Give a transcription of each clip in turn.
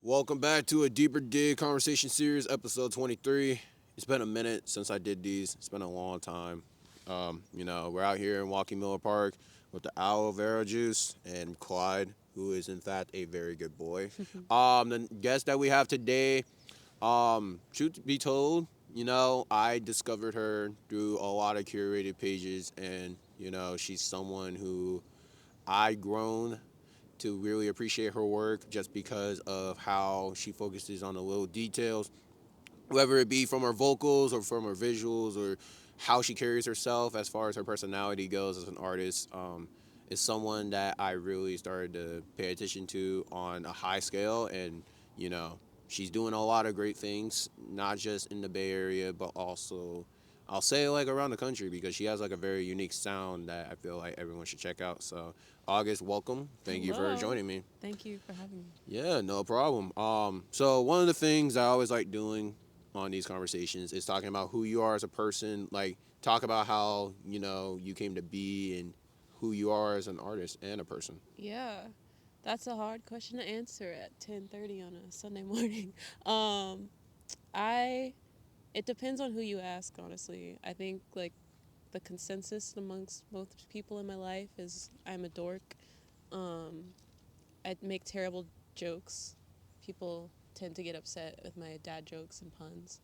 Welcome back to a Deeper Dig Conversation Series, episode 23. It's been a minute since I did these. It's been a long time. We're out here in Joaquin Miller Park with the aloe vera juice and Clyde, who is in fact a very good boy. The guest that we have today, truth be told, I discovered her through a lot of curated pages, and she's someone who I grown to really appreciate her work just because of how she focuses on the little details, whether it be from her vocals or from her visuals or how she carries herself as far as her personality goes as an artist. Is someone that I really started to pay attention to on a high scale, and you know, she's doing a lot of great things, not just in the Bay Area, but also I'll say like around the country because she has like a very unique sound that I feel like everyone should check out. So, August, welcome. Thank you for Hello. joining me. Thank you for having me. Yeah, no problem. So one of the things I always like doing on these conversations is talking about who you are as a person. Like, talk about how you came to be and who you are as an artist and a person. Yeah, that's a hard question to answer at 10:30 on a Sunday morning. Um, I it depends on who you ask, honestly. I think like the consensus amongst most people in my life is I'm a dork. Um, I make terrible jokes. People tend to get upset with my dad jokes and puns.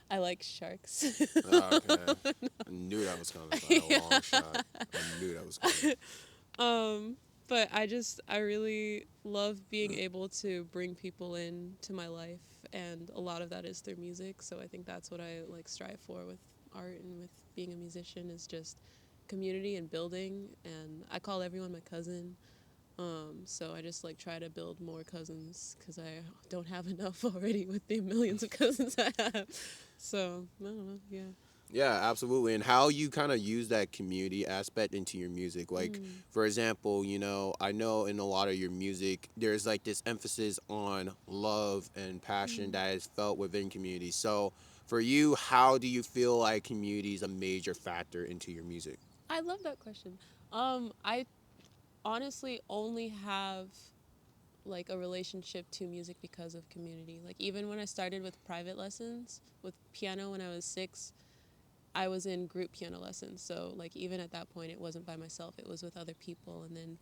I like sharks. Okay, I knew that was coming by a long shot. I knew that was coming. Um, but I really love being able to bring people into my life, and a lot of that is through music. So I think that's what I like strive for with art and with being a musician is just community and building. And I call everyone my cousin. So I just like try to build more cousins because I don't have enough already with the millions of cousins I have. So I don't know, yeah. Yeah, absolutely. And how you kind of use that community aspect into your music. Like, Mm. for example, I know in a lot of your music, there's like this emphasis on love and passion Mm. that is felt within community. So, for you, how do you feel like community is a major factor into your music? I love that question. I honestly only have like a relationship to music because of community. Like even when I started with private lessons with piano when I was 6, I was in group piano lessons. So like even at that point it wasn't by myself, it was with other people. And then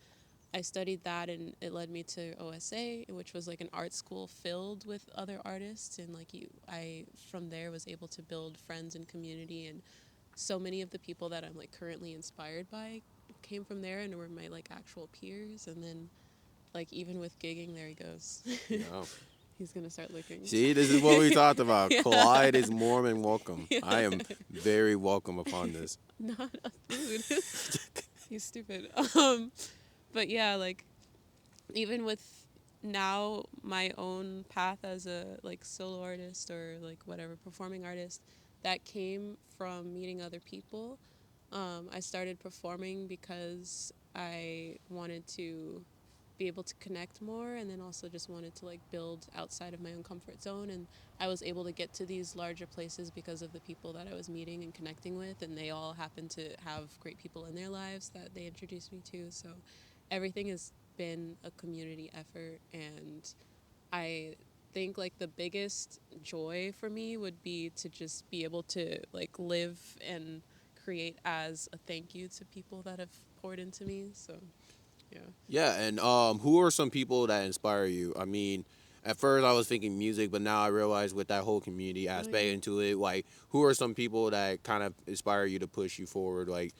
I studied that and it led me to OSA, which was like an art school filled with other artists, and like I from there was able to build friends and community, and so many of the people that I'm like currently inspired by came from there and were my like actual peers. And then like even with gigging, there he goes. Yeah. He's gonna start looking. See, this is what we talked about. Yeah. Collide is more than welcome. Yeah. I am very welcome upon this. Not a food. He's stupid. But yeah, like even with now my own path as a like solo artist or like whatever performing artist, that came from meeting other people. I started performing because I wanted to be able to connect more, and then also just wanted to like build outside of my own comfort zone. And I was able to get to these larger places because of the people that I was meeting and connecting with, and they all happened to have great people in their lives that they introduced me to. So everything has been a community effort, and I think like the biggest joy for me would be to just be able to like live and create as a thank you to people that have poured into me. So yeah. Yeah, and who are some people that inspire you? I mean, at first I was thinking music, but now I realize with that whole community Oh aspect yeah. into it, like who are some people that kind of inspire you to push you forward? Like,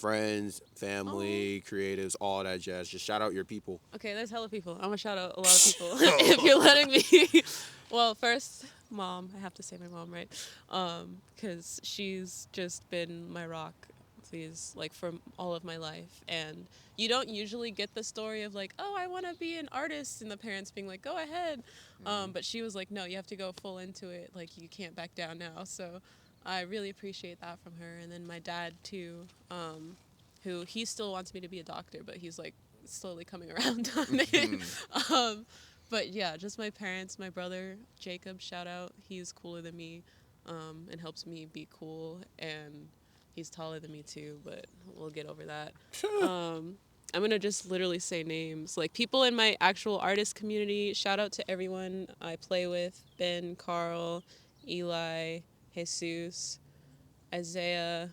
friends, Oh. family, creatives, all that jazz. Just shout out your people. Okay, there's hella people. I'm gonna shout out a lot of people if you're letting me. Well, first, mom. I have to say my mom, right? Because she's just been my rock, please, like for all of my life. And you don't usually get the story of like, oh, I want to be an artist, and the parents being like, go ahead. But she was like, no, you have to go full into it. Like you can't back down now. So I really appreciate that from her. And then my dad too. Who he still wants me to be a doctor, but he's like slowly coming around on it. um, but yeah, just my parents, my brother Jacob, shout out. He's cooler than me, and helps me be cool. And he's taller than me too, but we'll get over that. Um, I'm going to just literally say names. Like people in my actual artist community, shout out to everyone I play with, Ben, Carl, Eli, Jesus, Isaiah.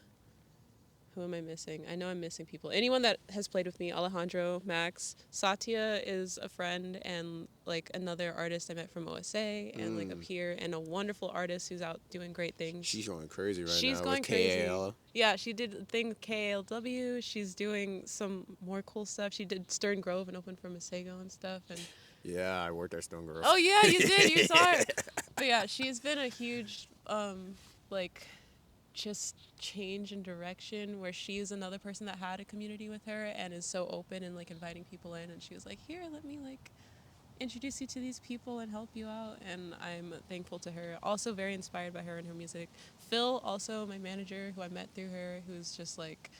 Who am I missing? I know I'm missing people. Anyone that has played with me, Alejandro, Max. Satya is a friend and like another artist I met from OSA and like up here, and a wonderful artist who's out doing great things. She's going crazy right She's now going with crazy. KAL. Yeah, she did a thing with KALW. She's doing some more cool stuff. She did Stern Grove and opened for Masego and stuff. And Yeah, I worked at Stone Girl. oh yeah, you did. You saw her. But yeah, she's been a huge like just change in direction where she's another person that had a community with her and is so open and like inviting people in, and she was like, here, let me like introduce you to these people and help you out, and I'm thankful to her. Also very inspired by her and her music. Phil, also my manager, who I met through her, who's just like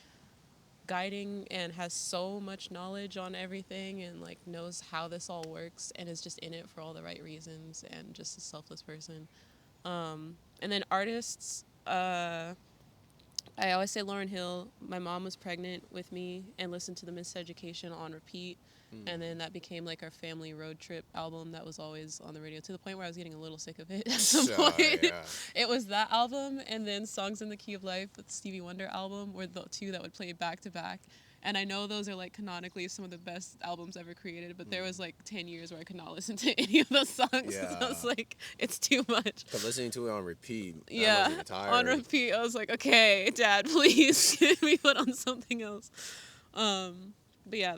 guiding and has so much knowledge on everything and like knows how this all works and is just in it for all the right reasons and just a selfless person. And then artists, I always say Lauryn Hill. My mom was pregnant with me and listened to the Miseducation on repeat. And then that became like our family road trip album that was always on the radio, to the point where I was getting a little sick of it at some point. Yeah. It was that album and then Songs in the Key of Life, the Stevie Wonder album, were the two that would play back to back. And I know those are like canonically some of the best albums ever created, but there was like 10 years where I could not listen to any of those songs. Yeah. I was like, it's too much. But listening to it on repeat, Yeah, on repeat. I was like, okay, Dad, please get me put on something else. But yeah,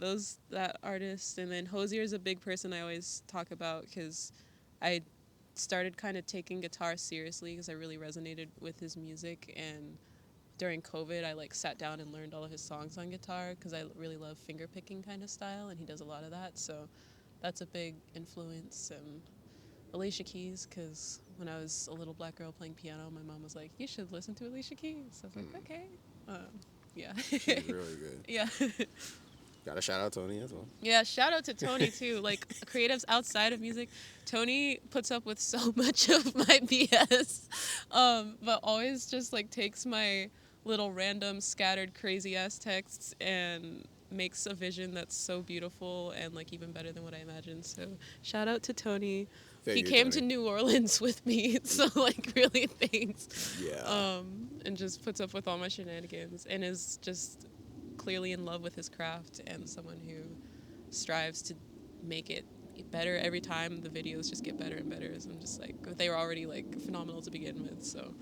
that artist. And then Hosier is a big person I always talk about because I started kind of taking guitar seriously because I really resonated with his music. And during COVID, I like sat down and learned all of his songs on guitar because I really love finger picking kind of style, and he does a lot of that. So that's a big influence. And Alicia Keys, because when I was a little black girl playing piano, my mom was like, you should listen to Alicia Keys. I was like, okay. Yeah. She's really good. Yeah. Got to shout out Tony as well. Yeah, shout out to Tony too. Like creatives outside of music, Tony puts up with so much of my BS, but always just like takes my little random scattered crazy ass texts and makes a vision that's so beautiful and like even better than what I imagined. So shout out to Tony. He came to New Orleans with me, so like really thanks. Yeah. And just puts up with all my shenanigans and is just clearly in love with his craft and someone who strives to make it better every time. The videos just get better and better. So I'm just like, they were already like phenomenal to begin with. So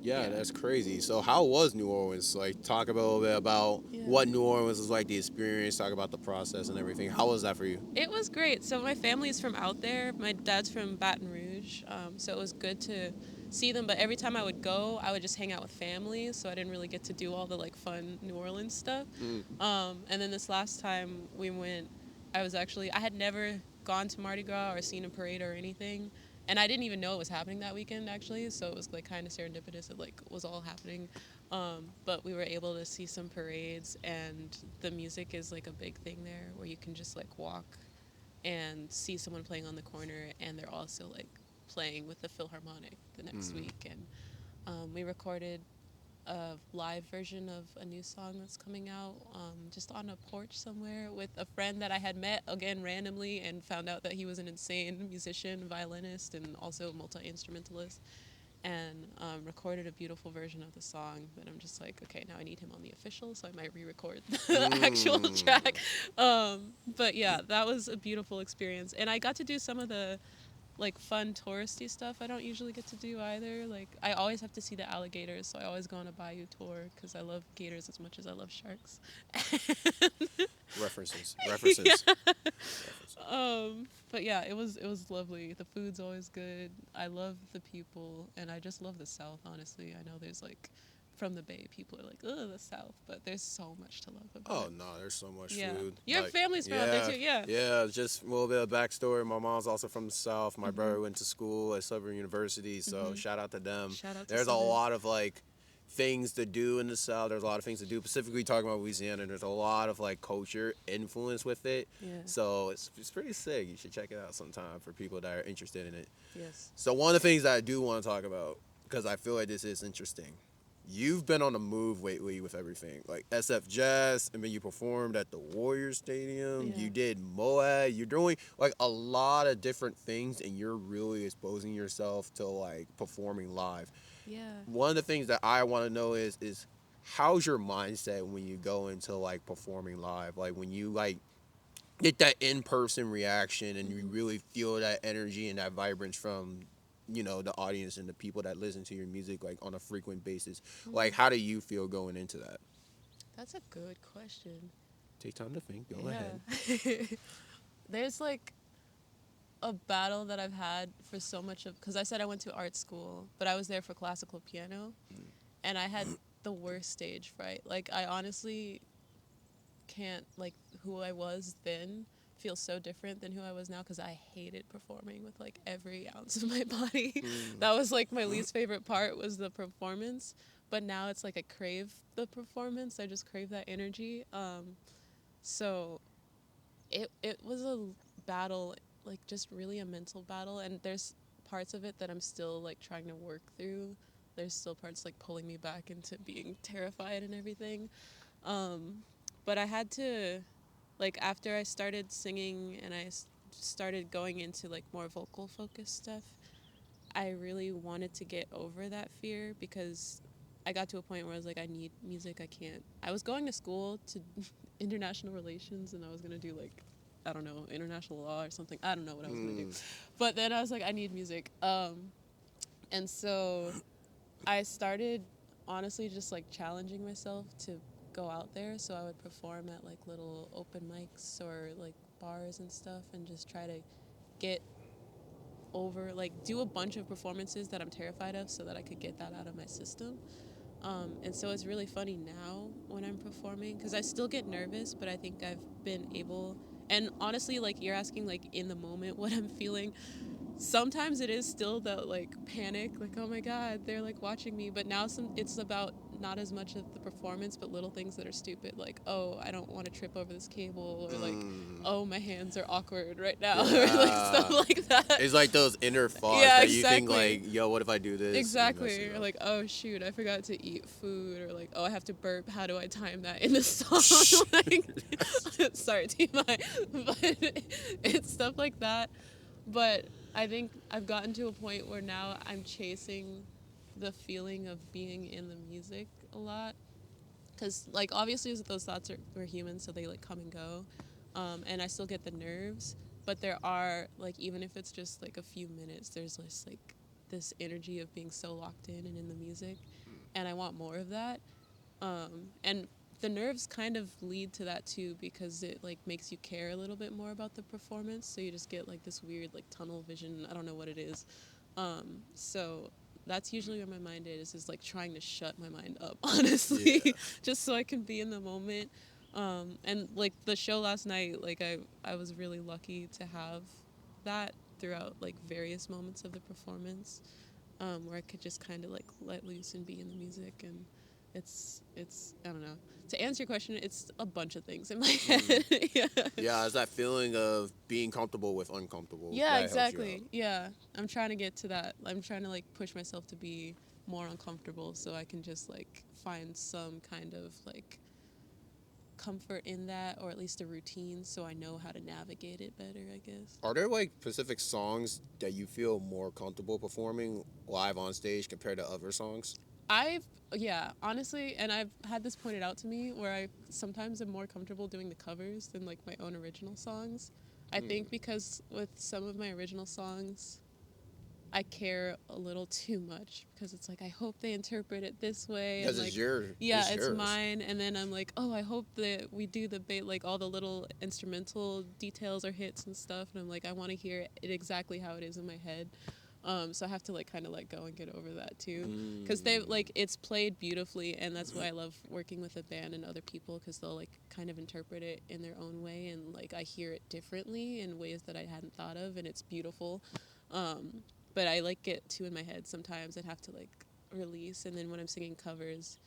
yeah, that's crazy. So how was New Orleans? Like, talk a little bit about what New Orleans was like, the experience, talk about the process and everything. How was that for you? It was great. So my family is from out there. My dad's from Baton Rouge. So it was good to see them, but every time I would go, I would just hang out with family, so I didn't really get to do all the like fun New Orleans stuff. And then this last time we went, I had never gone to Mardi Gras or seen a parade or anything, and I didn't even know it was happening that weekend actually, so it was like kind of serendipitous. It like was all happening, but we were able to see some parades, and the music is like a big thing there where you can just like walk and see someone playing on the corner, and they're also like playing with the Philharmonic the next week. And we recorded a live version of a new song that's coming out just on a porch somewhere with a friend that I had met again randomly and found out that he was an insane musician, violinist, and also multi-instrumentalist, and recorded a beautiful version of the song. But I'm just like, okay, now I need him on the official, so I might re-record the actual track. But yeah, that was a beautiful experience, and I got to do some of the like fun touristy stuff I don't usually get to do either. Like I always have to see the alligators, so I always go on a bayou tour because I love gators as much as I love sharks. References. Yeah. But yeah, it was lovely. The food's always good. I love the people, and I just love the South, honestly. I know there's like, from the Bay, people are like, oh, the South, but there's so much to love about it. Oh, no, there's so much Yeah. food. Your Like, family's from out there too, yeah. Yeah, just a little bit of backstory. My mom's also from the South. My brother went to school at Southern University, so shout out to them. Shout out to There's a Southern. lot of, like, things to do in the South. There's a lot of things to do, specifically talking about Louisiana. There's a lot of, like, culture influence with it. Yeah. So it's pretty sick. You should check it out sometime for people that are interested in it. Yes. So one of the things that I do want to talk about, because I feel like this is interesting, you've been on the move lately with everything. Like SF Jazz, and then you performed at the Warriors Stadium. Yeah. You did Moab. You're doing like a lot of different things, and you're really exposing yourself to like performing live. Yeah. One of the things that I want to know is how's your mindset when you go into like performing live? Like when you like get that in-person reaction and you really feel that energy and that vibrance from the audience and the people that listen to your music like on a frequent basis. Like how do you feel going into that? That's a good question. Take time to think. Go ahead. There's like a battle that I've had for so much of, because I said I went to art school, but I was there for classical piano, and I had the worst stage fright. Like I honestly can't, like, who I was then feels so different than who I was now, because I hated performing with like every ounce of my body. That was like my least favorite part, was the performance. But now it's like I crave the performance. I just crave that energy. So it was a battle, like just really a mental battle, and there's parts of it that I'm still like trying to work through. There's still parts like pulling me back into being terrified and everything. But I had to, like, after I started singing and started going into like more vocal focused stuff, I really wanted to get over that fear, because I got to a point where I was like, I need music. I can't. I was going to school to international relations, and I was going to do like, I don't know, international law or something. I don't know what I was going to do. But then I was like, I need music. And so I started honestly just like challenging myself to go out there. So I would perform at like little open mics or like bars and stuff, and just try to get over, like, do a bunch of performances that I'm terrified of, so that I could get that out of my system. And so it's really funny now when I'm performing, because I still get nervous, but I think I've been able, and honestly, like, you're asking like in the moment what I'm feeling. Sometimes it is still the like panic, like, oh my god, they're like watching me. But now it's about not as much of the performance, but little things that are stupid, like, oh, I don't want to trip over this cable, or like, oh, my hands are awkward right now, or like stuff like that. It's like those inner thoughts Yeah, that you think exactly. like, yo, what if I do this? Exactly. Or like, oh shoot, I forgot to eat food, or like, oh, I have to burp. How do I time that in the song? Like, sorry, TMI, but it's stuff like that. But I think I've gotten to a point where now I'm chasing the feeling of being in the music a lot. Because, like, obviously those thoughts we're human, so they, like, come and go. And I still get the nerves. But there are, like, even if it's just, like, a few minutes, there's just, like, this energy of being so locked in and in the music. And I want more of that. And the nerves kind of lead to that too, because it like makes you care a little bit more about the performance, so you just get like this weird like tunnel vision. I don't know what it is. So that's usually where my mind is like trying to shut my mind up, honestly, just so I can be in the moment. And like the show last night, like I was really lucky to have that throughout like various moments of the performance, where I could just kind of like let loose and be in the music. And it's I don't know. To answer your question, it's a bunch of things in my head. Yeah, it's that feeling of being comfortable with uncomfortable. Yeah, that exactly. Yeah, I'm trying to get to that. I'm trying to like push myself to be more uncomfortable, so I can just like find some kind of like comfort in that, or at least a routine, so I know how to navigate it better, I guess. Are there like specific songs that you feel more comfortable performing live on stage compared to other songs? Yeah, honestly, and I've had this pointed out to me, where I sometimes am more comfortable doing the covers than like my own original songs. I think because with some of my original songs, I care a little too much, because it's like, I hope they interpret it this way, and Because like, it's yours. yeah, it's yours. mine. And then I'm like, oh, I hope that we do like all the little instrumental details or hits and stuff, and I'm like, I want to hear it exactly how it is in my head. So I have to like kind of let go and get over that too, because they like, it's played beautifully, and that's why I love working with a band and other people, because they'll like kind of interpret it in their own way, and like I hear it differently in ways that I hadn't thought of, and it's beautiful. But I like get too in my head sometimes and have to like release, and then when I'm singing covers,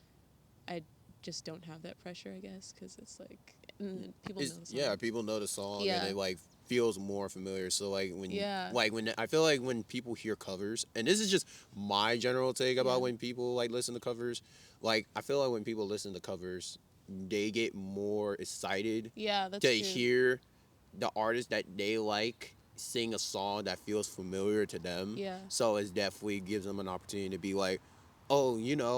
I just don't have that pressure, I guess, because it's like, people know the song. Yeah, people know the song, Yeah. and they like feels more familiar. So like Yeah. when I feel like when people hear covers, and this is just my general take about Yeah. when people like listen to covers, like I feel like when people listen to covers, they get more excited Yeah, that's to true. hear the artist that they like sing a song that feels familiar to them. Yeah. So it definitely gives them an opportunity to be like, oh,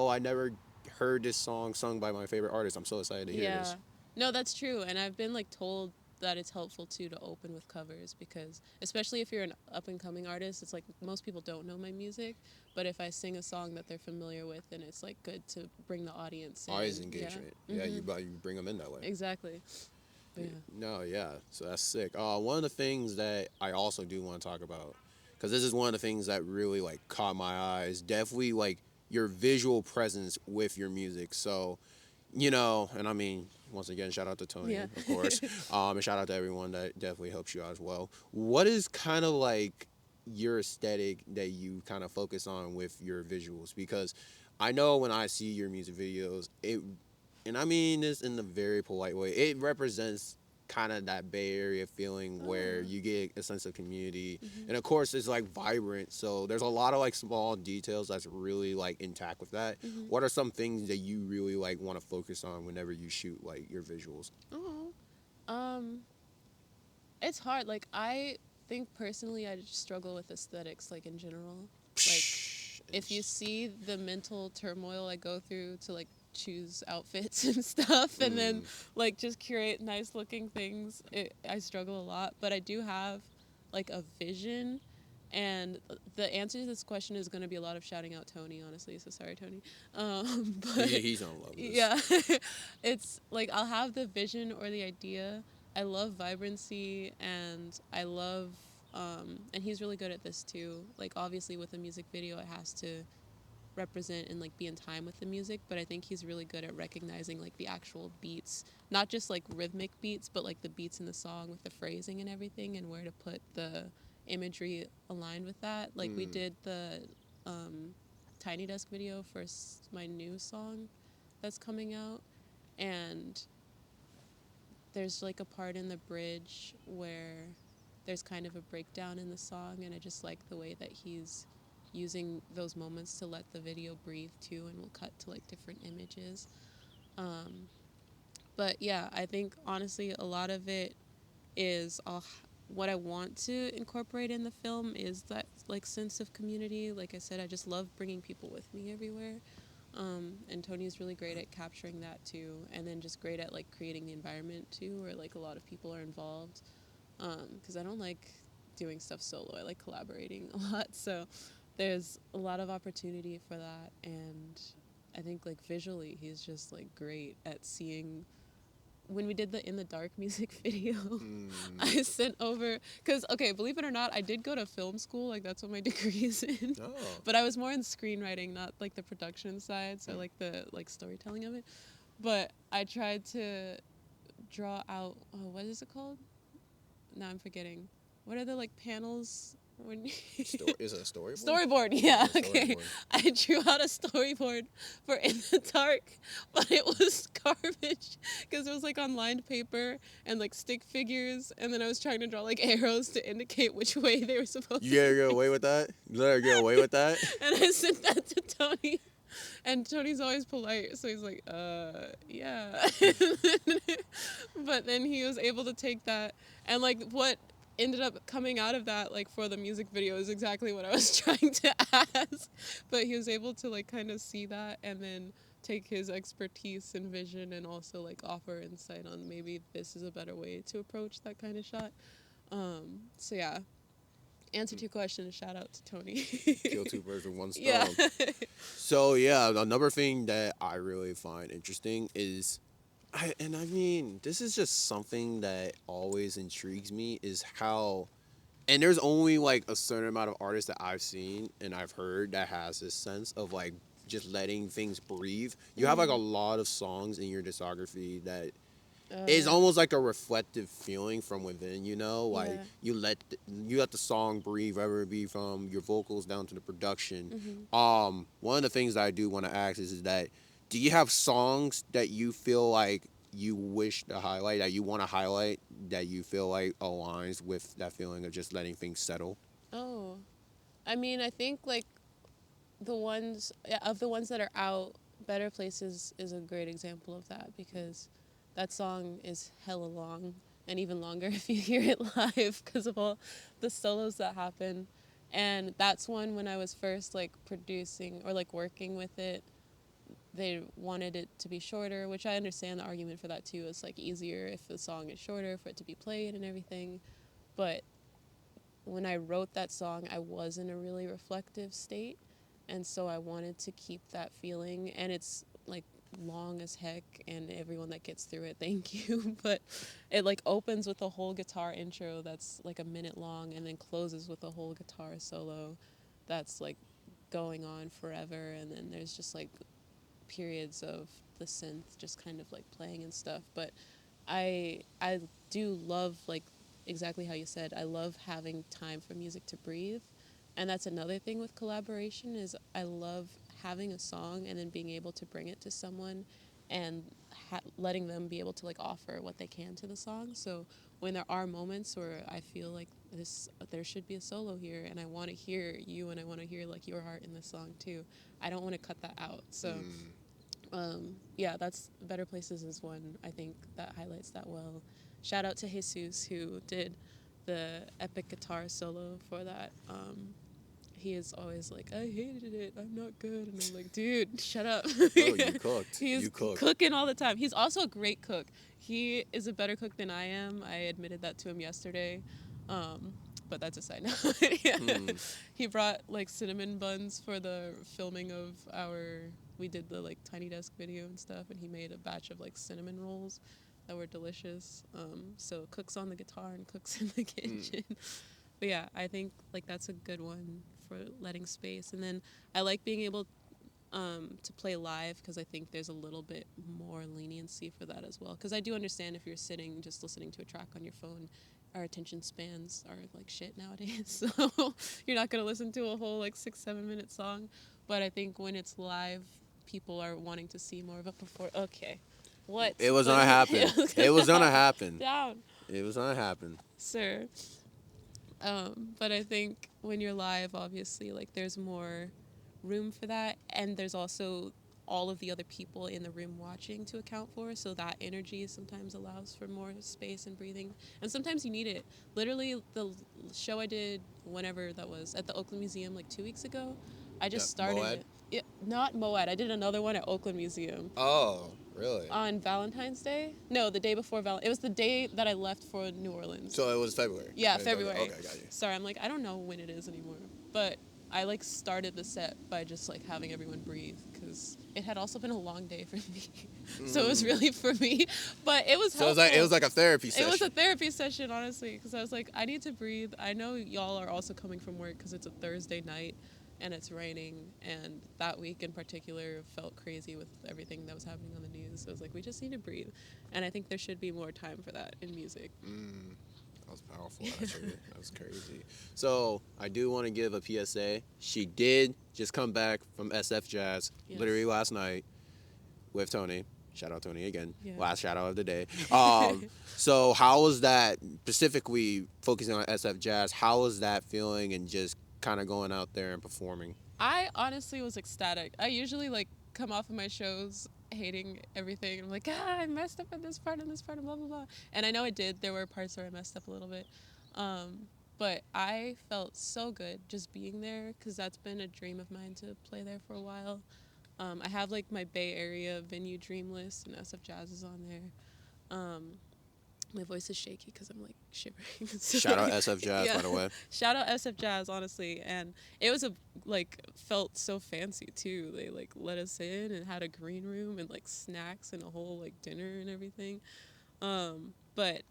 I never heard this song sung by my favorite artist. I'm so excited to hear Yeah. this. No, that's true. And I've been like told that it's helpful too to open with covers because especially if you're an up and coming artist, it's like most people don't know my music, but if I sing a song that they're familiar with, then it's like good to bring the audience in. Always Yeah. engagement. Yeah, you bring them in that way. Exactly. But yeah. No, yeah. So that's sick. One of the things that I also do want to talk about, because this is one of the things that really like caught my eyes. Definitely like your visual presence with your music. So, and I mean, once again, shout out to Tony, Yeah. of course, and shout out to everyone that definitely helps you out as well. What is kind of like your aesthetic that you kind of focus on with your visuals? Because I know when I see your music videos, and I mean this in a very polite way, it represents kind of that Bay Area feeling where you get a sense of community. And of course it's like vibrant, so there's a lot of like small details that's really like intact with that. What are some things that you really like want to focus on whenever you shoot like your visuals? Oh. Um it's hard. Like I think personally I just struggle with aesthetics like in general. Like if you see the mental turmoil I go through to like choose outfits and stuff and then like just curate nice looking things, I struggle a lot, but I do have like a vision, and the answer to this question is going to be a lot of shouting out Tony, honestly, so sorry Tony. But He's gonna love this. yeah. It's like I'll have the vision or the idea. I love vibrancy, and I love and he's really good at this too. Like obviously with a music video it has to represent and like be in time with the music, but I think he's really good at recognizing like the actual beats, not just like rhythmic beats, but like the beats in the song with the phrasing and everything, and where to put the imagery aligned with that. Like we did the Tiny Desk video for my new song that's coming out, and there's like a part in the bridge where there's kind of a breakdown in the song, and I just like the way that he's using those moments to let the video breathe too, and we'll cut to like different images. But yeah, I think honestly a lot of it is what I want to incorporate in the film is that like sense of community. Like I said, I just love bringing people with me everywhere. And Tony's really great at capturing that too, and then just great at like creating the environment too, where like a lot of people are involved. Because I don't like doing stuff solo. I like collaborating a lot. So there's a lot of opportunity for that, and I think like visually he's just like great at seeing. When we did the In the Dark music video, I sent over, because okay, believe it or not, I did go to film school, like that's what my degree is in. Oh. But I was more in screenwriting, not like the production side, so like the like storytelling of it. But I tried to draw out, what is it called? Now I'm forgetting. What are the like panels when Is it a storyboard? Storyboard, yeah, Yeah, okay. storyboard. I drew out a storyboard for In the Dark, but it was garbage because it was like on lined paper and like stick figures, and then I was trying to draw like arrows to indicate which way they were supposed You to gotta get away with that? You let her get away with that? and I sent that to Tony. And Tony's always polite, so he's like, yeah. But then he was able to take that, and like what ended up coming out of that, like for the music video, is exactly what I was trying to ask. But he was able to like kind of see that, and then take his expertise and vision, and also like offer insight on maybe this is a better way to approach that kind of shot. So yeah. Answer to your question, shout out to Tony. Kill two birds with one stone. Yeah. So yeah, another thing that I really find interesting is, I mean, this is just something that always intrigues me, is how, and there's only like a certain amount of artists that I've seen and I've heard that has this sense of like just letting things breathe. You have like a lot of songs in your discography that it's almost like a reflective feeling from within, like Yeah. you let the song breathe, whether it be from your vocals down to the production. One of the things that I do want to ask is that, do you have songs that you feel like you wish to highlight, that you want to highlight, that you feel like aligns with that feeling of just letting things settle? Oh, I mean, I think like the ones yeah, of the ones that are out, Better Places is a great example of that because that song is hella long and even longer if you hear it live because of all the solos that happen. And that's one when I was first like producing or like working with it, they wanted it to be shorter, which I understand the argument for that too. It's like easier if the song is shorter for it to be played and everything. But when I wrote that song, I was in a really reflective state. And so I wanted to keep that feeling. And it's like long as heck. And everyone that gets through it, thank you. But it like opens with a whole guitar intro that's like a minute long and then closes with a whole guitar solo that's like going on forever. And then there's just like periods of the synth just kind of like playing and stuff. But I do love like exactly how you said. I love having time for music to breathe, and that's another thing with collaboration is I love having a song and then being able to bring it to someone and letting them be able to like offer what they can to the song. So when there are moments where I feel like this there should be a solo here and I want to hear you and I want to hear like your heart in this song too, I don't want to cut that out. So yeah, that's Better Places is one I think that highlights that well. Shout out to Jesus who did the epic guitar solo for that. He is always like, I hated it, I'm not good, and I'm like, dude, shut up. Oh, you cooked. He's You cooked. cooking all the time. He's also a great cook. He is a better cook than I am. I admitted that to him yesterday. But that's a side note. Yeah. He brought like cinnamon buns for the filming of we did the like Tiny Desk video and stuff, and he made a batch of like cinnamon rolls that were delicious. So cooks on the guitar and cooks in the kitchen. But yeah, I think like that's a good one for letting space. And then I like being able to play live because I think there's a little bit more leniency for that as well. Because I do understand if you're sitting just listening to a track on your phone, our attention spans are like shit nowadays. So you're not going to listen to a whole like 6-7 minute song. But I think when it's live, people are wanting to see more of a performance. Okay. What? It was gonna happen. It was gonna happen. Down. It was gonna happen. Sir. But I think when you're live, obviously, like there's more room for that, and there's also all of the other people in the room watching to account for, so that energy sometimes allows for more space and breathing, and sometimes you need it. Literally, the show I did whenever that was at the Oakland Museum like 2 weeks ago, I just started Moed? it. Yeah, not Moed. I did another one at Oakland Museum. Oh, really? On Valentine's Day? No, the day before It was the day that I left for New Orleans. So it was February. Yeah, February. Okay, got you. Sorry, I'm like, I don't know when it is anymore. But I like started the set by just like having everyone breathe because it had also been a long day for me. So it was really for me. But it was helpful. So it was like a therapy session. It was a therapy session, honestly, because I was like, I need to breathe. I know y'all are also coming from work because it's a Thursday night and it's raining, and that week in particular felt crazy with everything that was happening on the news. So I was like, we just need to breathe, and I think there should be more time for that in music. That was powerful, actually. That was crazy. So I do want to give a PSA. She did just come back from SF Jazz, literally last night, with Tony. Shout out Tony again. Yeah. Last shout out of the day. So how was that, specifically focusing on SF Jazz, how was that feeling and just kind of going out there and performing? I honestly was ecstatic. I usually like come off of my shows hating everything. I'm like, I messed up at this part and this part and blah, blah, blah. And I know I did. There were parts where I messed up a little bit. But I felt so good just being there because that's been a dream of mine to play there for a while. I have like my Bay Area venue dream list, and SF Jazz is on there. My voice is shaky because I'm like shivering. Shout out SF Jazz, by the way. Shout out SF Jazz, honestly. And it was felt so fancy too. They like let us in and had a green room and like snacks and a whole like dinner and everything. But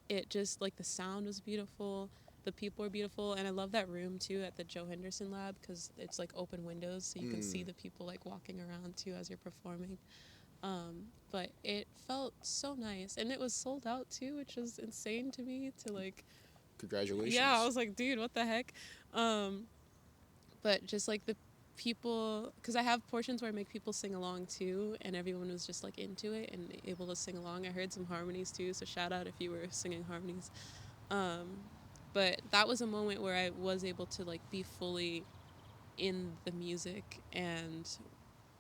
it just like the sound was beautiful. The people were beautiful. And I love that room too at the Joe Henderson Lab because it's like open windows so you can see the people like walking around too as you're performing. But it felt so nice, and it was sold out too, which was insane to me to like. Congratulations. Yeah, I was like, dude, what the heck? But just like the people, because I have portions where I make people sing along too, and everyone was just like into it and able to sing along. I heard some harmonies too, so shout out if you were singing harmonies. Um, but that was a moment where I was able to like be fully in the music, and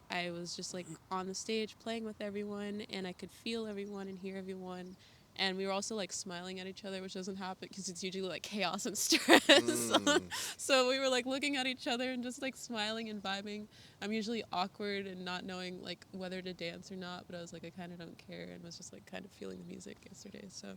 I was just like on the stage playing with everyone, and I could feel everyone and hear everyone. And we were also like smiling at each other, which doesn't happen because it's usually like chaos and stress. So we were like looking at each other and just like smiling and vibing. I'm usually awkward and not knowing like whether to dance or not, but I was like, I kind of don't care, and was just like kind of feeling the music yesterday. So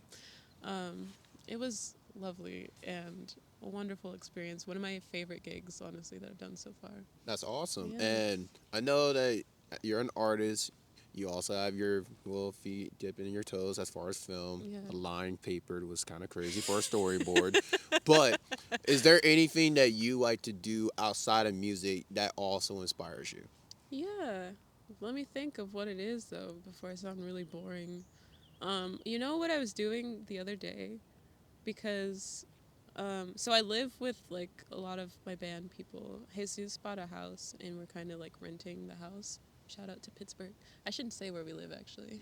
um, it was lovely and a wonderful experience. One of my favorite gigs, honestly, that I've done so far. That's awesome. Yeah. And I know that you're an artist. You also have your little feet dipping in your toes as far as film. Yeah. A line papered was kind of crazy for a storyboard. But is there anything that you like to do outside of music that also inspires you? Yeah. Let me think of what it is though before I sound really boring. You know what I was doing the other day? Because so I live with like a lot of my band people. Jesus bought a house and we're kind of like renting the house. Shout out to Pittsburgh. I shouldn't say where we live actually.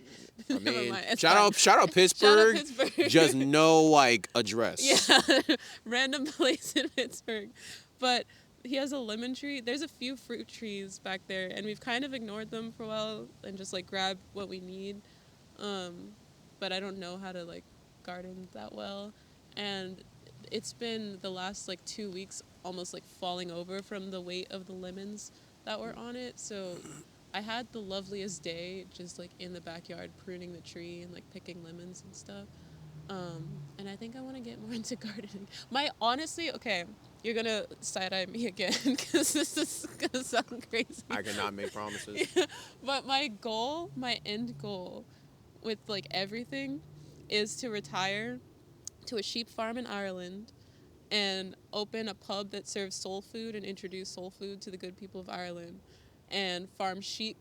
I Never mean, mind. It's shout fine. out Shout out Pittsburgh. Pittsburgh. Just no like address. Yeah, random place in Pittsburgh. But he has a lemon tree. There's a few fruit trees back there, and we've kind of ignored them for a while and just like grabbed what we need. But I don't know how to like garden that well, and it's been the last like 2 weeks almost like falling over from the weight of the lemons that were on it. So I had the loveliest day just like in the backyard pruning the tree and like picking lemons and stuff. And I think I want to get more into gardening. Okay, you're gonna side eye me again because this is gonna sound crazy. I cannot make promises. Yeah, but my end goal with like everything is to retire to a sheep farm in Ireland and open a pub that serves soul food and introduce soul food to the good people of Ireland and farm sheep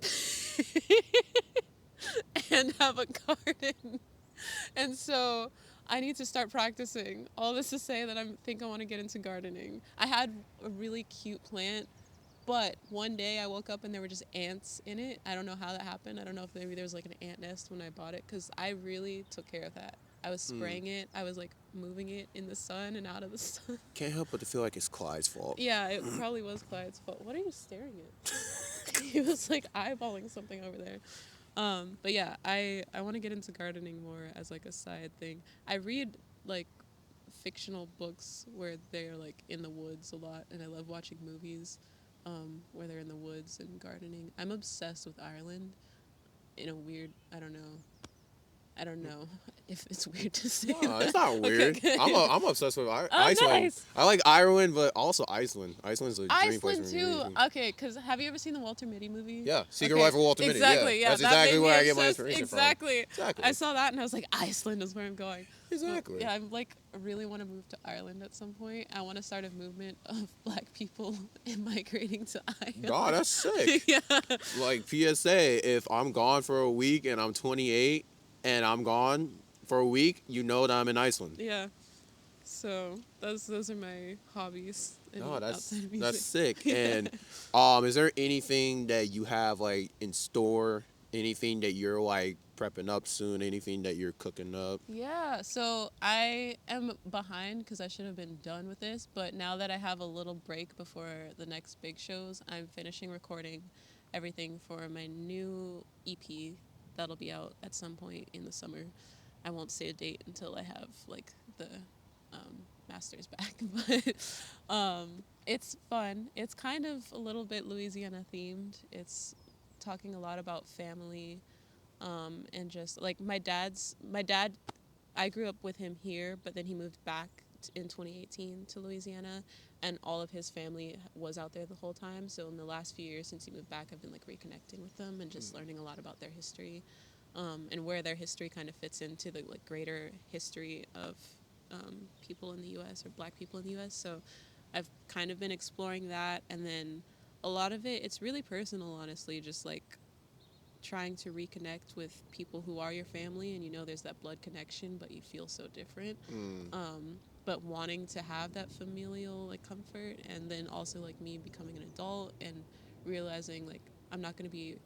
and have a garden. And so I need to start practicing. All this to say that I think I want to get into gardening. I had a really cute plant, but one day I woke up and there were just ants in it. I don't know how that happened. I don't know if maybe there was like an ant nest when I bought it, because I really took care of that. I was spraying it. I was like moving it in the sun and out of the sun. Can't help but to feel like it's Clyde's fault. Yeah, it probably was Clyde's fault. What are you staring at? He was like eyeballing something over there. But yeah, I want to get into gardening more as like a side thing. I read like fictional books where they're like in the woods a lot, and I love watching movies where they're in the woods and gardening. I'm obsessed with Ireland in a weird, I don't know if it's weird to say. No, that. it's not weird. Okay. I'm obsessed with Iceland. Nice. I like Ireland, but also Iceland. Iceland's a dream place Iceland for me. too. Okay, because have you ever seen the Walter Mitty movie? Yeah, Secret Life of Walter Mitty. Exactly. Yeah, That's that exactly made where me I get my obsessed. inspiration Exactly. from. Exactly. I saw that and I was like, Iceland is where I'm going. Exactly. Well, yeah, I'm like, I really want to move to Ireland at some point. I want to start a movement of Black people migrating to Ireland. God, that's sick. Yeah. Like PSA, if I'm gone for a week and I'm 28 and I'm gone for a week, you know that I'm in Iceland. Yeah. So those are my hobbies. No, outside of music. that's sick. And is there anything that you have like in store? Anything that you're like prepping up soon? Anything that you're cooking up? Yeah, so I am behind because I should have been done with this, but now that I have a little break before the next big shows, I'm finishing recording everything for my new EP that'll be out at some point in the summer. I won't say a date until I have like the masters back, but it's fun. It's kind of a little bit Louisiana themed. It's talking a lot about family. And just like my dad, I grew up with him here, but then he moved back in 2018 to Louisiana, and all of his family was out there the whole time. So in the last few years since he moved back, I've been like reconnecting with them and just learning a lot about their history, and where their history kind of fits into the like greater history of people in the U.S. or Black people in the U.S. So I've kind of been exploring that, and then a lot of it's really personal, honestly, just like trying to reconnect with people who are your family, and you know there's that blood connection, but you feel so different. but wanting to have that familial like comfort, and then also like me becoming an adult and realizing like I'm not going to be,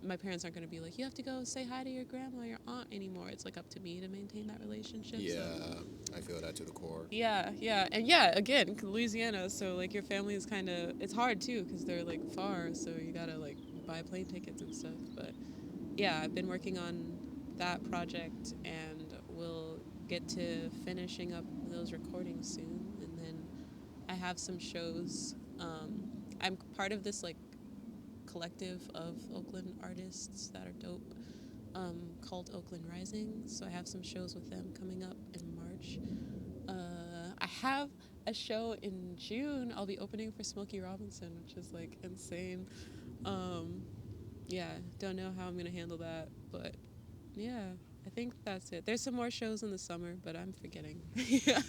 my parents aren't going to be like, you have to go say hi to your grandma or your aunt anymore. It's like up to me to maintain that relationship. Yeah, So I feel that to the core. yeah, yeah, and yeah, again, Louisiana. So like your family is kind of, it's hard too because they're like far. So you gotta like buy plane tickets and stuff. But yeah, I've been working on that project, and we'll get to finishing up those recordings soon. And then I have some shows. I'm part of this like collective of Oakland artists that are dope, called Oakland Rising. So I have some shows with them coming up in March. I have a show in June. I'll be opening for Smokey Robinson, which is like insane. Yeah, don't know how I'm gonna handle that, but yeah, I think that's it. There's some more shows in the summer, but I'm forgetting. Yeah.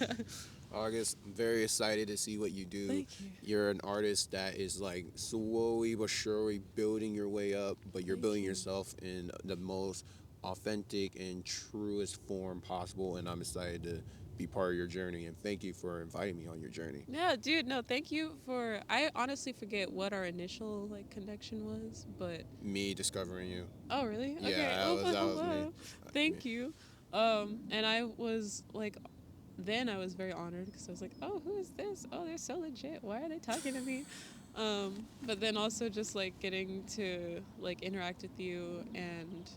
August, I'm very excited to see what you do. Thank you. You're an artist that is like slowly but surely building your way up, but you're Thank building you. yourself in the most authentic and truest form possible. And I'm excited to be part of your journey. And thank you for inviting me on your journey. Yeah, dude, no, thank you for, I honestly forget what our initial like connection was, but Me discovering you. oh really? Yeah, Okay. that was me. Thank you. And I was like, then I was very honored because I was like, oh, who is this? Oh, they're so legit. Why are they talking to me? But then also just like getting to like interact with you, and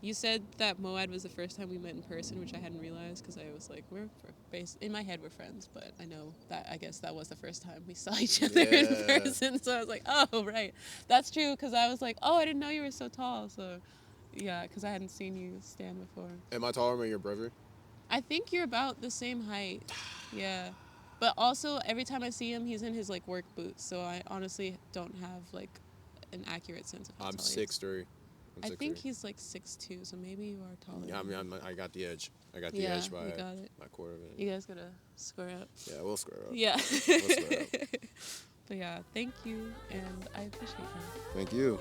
you said that Moad was the first time we met in person, which I hadn't realized because I was like, in my head we're friends, but I know that, I guess that was the first time we saw each other in Yeah. person. So I was like, oh right, that's true, because I was like, oh, I didn't know you were so tall. So yeah, because I hadn't seen you stand before. Am I taller than your brother? I think you're about the same height. Yeah. But also every time I see him, he's in his like work boots, so I honestly don't have like an accurate sense of how I'm tall he is. 6'3". I think he's like 6'2", so maybe you are taller. Yeah, I got the edge. I got the Yeah, edge by you got it. my quarter of it. You guys gotta square up. Yeah, we'll square up. Yeah. We'll square up. But yeah, thank you, and I appreciate that. Thank you.